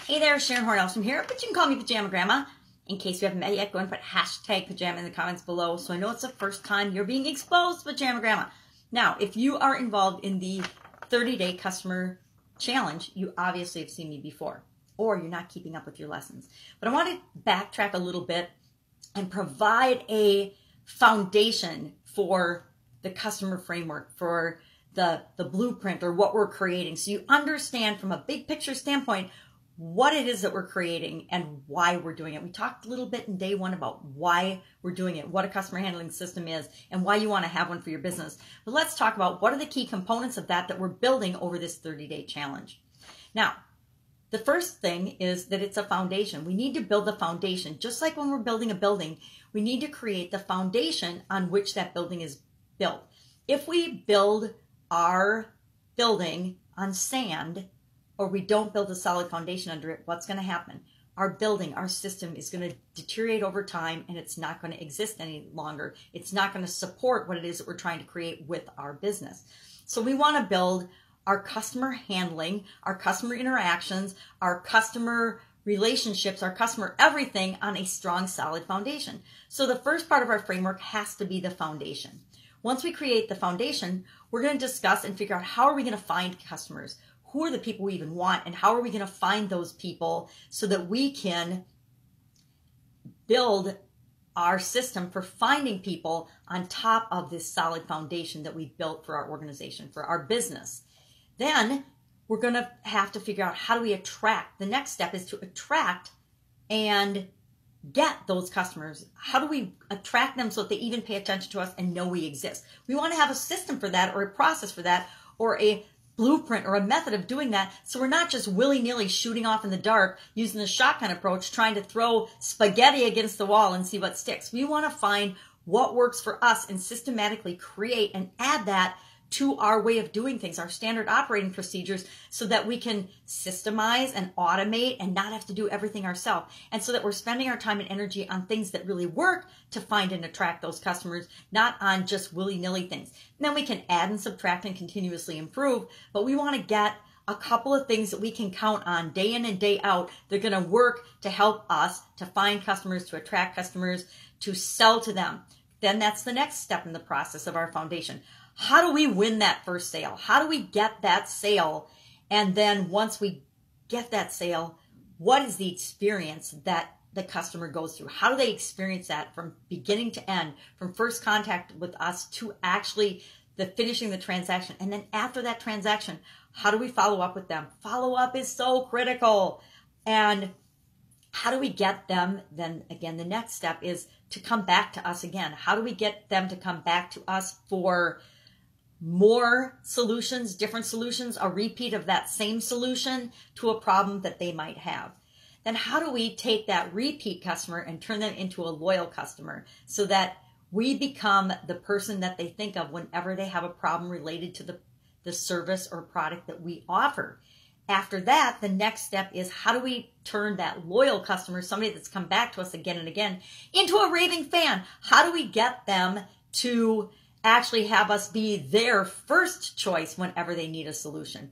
Hey there, Sharon Horne-Ellstrom here, but you can call me Pajama Grandma. In case you haven't met yet, go and put hashtag pajama in the comments below so I know it's the first time you're being exposed to Pajama Grandma. Now, if you are involved in the 30-day customer challenge, you obviously have seen me before, or you're not keeping up with your lessons. But I want to backtrack a little bit and provide a foundation for the customer framework, for the blueprint or what we're creating, so you understand from a big picture standpoint what it is that we're creating and why we're doing it. We talked a little bit in day one about why we're doing it, what a customer handling system is, and why you want to have one for your business. But let's talk about what are the key components of that we're building over this 30-day challenge. Now, the first thing is that it's a foundation. We need to build the foundation. Just like when we're building a building, we need to create the foundation on which that building is built. If we build our building on sand, or we don't build a solid foundation under it, what's going to happen? Our building, our system is going to deteriorate over time, and it's not going to exist any longer. It's not going to support what it is that we're trying to create with our business. So we want to build our customer handling, our customer interactions, our customer relationships, our customer everything on a strong, solid foundation. So the first part of our framework has to be the foundation. Once we create the foundation, we're going to discuss and figure out how are we going to find customers? Who are the people we even want, and how are we going to find those people so that we can build our system for finding people on top of this solid foundation that we've built for our organization, for our business. Then we're going to have to figure out how do we attract. The next step is to attract and get those customers. How do we attract them so that they even pay attention to us and know we exist? We want to have a system for that, or a process for that, or a blueprint or a method of doing that, so we're not just willy-nilly shooting off in the dark using the shotgun approach, trying to throw spaghetti against the wall and see what sticks. We want to find what works for us and systematically create and add that to our way of doing things, our standard operating procedures, so that we can systemize and automate and not have to do everything ourselves. And so that we're spending our time and energy on things that really work to find and attract those customers, not on just willy-nilly things. And then we can add and subtract and continuously improve, but we want to get a couple of things that we can count on day in and day out. They're going to work to help us to find customers, to attract customers, to sell to them. Then that's the next step in the process of our foundation. How do we win that first sale? How do we get that sale? And then once we get that sale, what is the experience that the customer goes through? How do they experience that from beginning to end, from first contact with us to actually the finishing the transaction? And then after that transaction, how do we follow up with them? Follow up is so critical. And how do we get them? Then again, the next step is to come back to us again. How do we get them to come back to us for more solutions, different solutions, a repeat of that same solution to a problem that they might have? Then how do we take that repeat customer and turn them into a loyal customer so that we become the person that they think of whenever they have a problem related to the service or product that we offer? After that, the next step is how do we turn that loyal customer, somebody that's come back to us again and again, into a raving fan? How do we get them to actually have us be their first choice whenever they need a solution?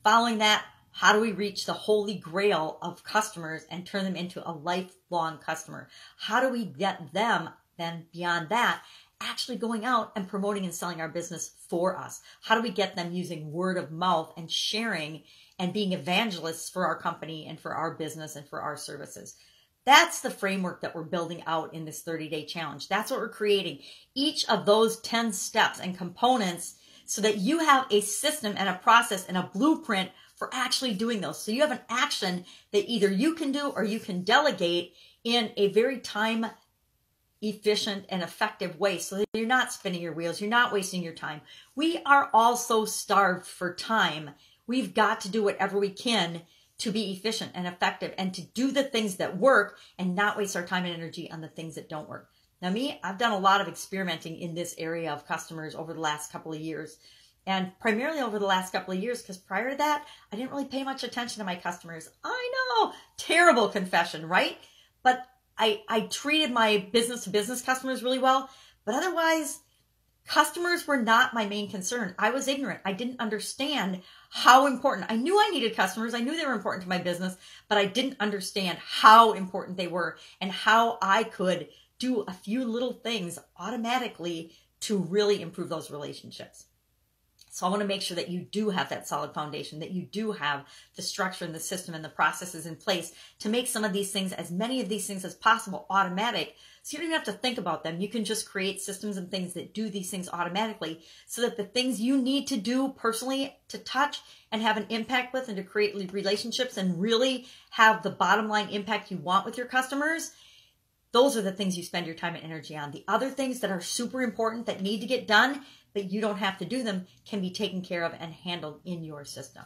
Following that, how do we reach the holy grail of customers and turn them into a lifelong customer? How do we get them then beyond that actually going out and promoting and selling our business for us? How do we get them using word of mouth and sharing and being evangelists for our company and for our business and for our services? That's the framework that we're building out in this 30-day challenge. That's what we're creating. Each of those 10 steps and components so that you have a system and a process and a blueprint for actually doing those. So you have an action that either you can do or you can delegate in a very time efficient and effective way so that you're not spinning your wheels, you're not wasting your time. We are all so starved for time. We've got to do whatever we can to be efficient and effective and to do the things that work and not waste our time and energy on the things that don't work. Now I've done a lot of experimenting in this area of customers over the last couple of years, and primarily over the last couple of years, because prior to that, I didn't really pay much attention to my customers. I know, terrible confession, right? But I treated my business-to-business customers really well, but otherwise, Customers were not my main concern. I was ignorant. I didn't understand how important. I knew I needed customers. I knew they were important to my business, but I didn't understand how important they were and how I could do a few little things automatically to really improve those relationships. So I want to make sure that you do have that solid foundation, that you do have the structure and the system and the processes in place to make some of these things, as many of these things as possible, automatic. So you don't have to think about them. You can just create systems and things that do these things automatically so that the things you need to do personally to touch and have an impact with and to create relationships and really have the bottom line impact you want with your customers, those are the things you spend your time and energy on. The other things that are super important that need to get done, but you don't have to do them, can be taken care of and handled in your system.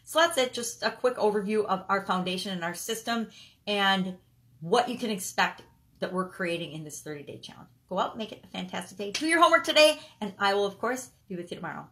So that's it. Just a quick overview of our foundation and our system and what you can expect that we're creating in this 30-day challenge. Go out, make it a fantastic day. Do your homework today, and I will, of course, be with you tomorrow.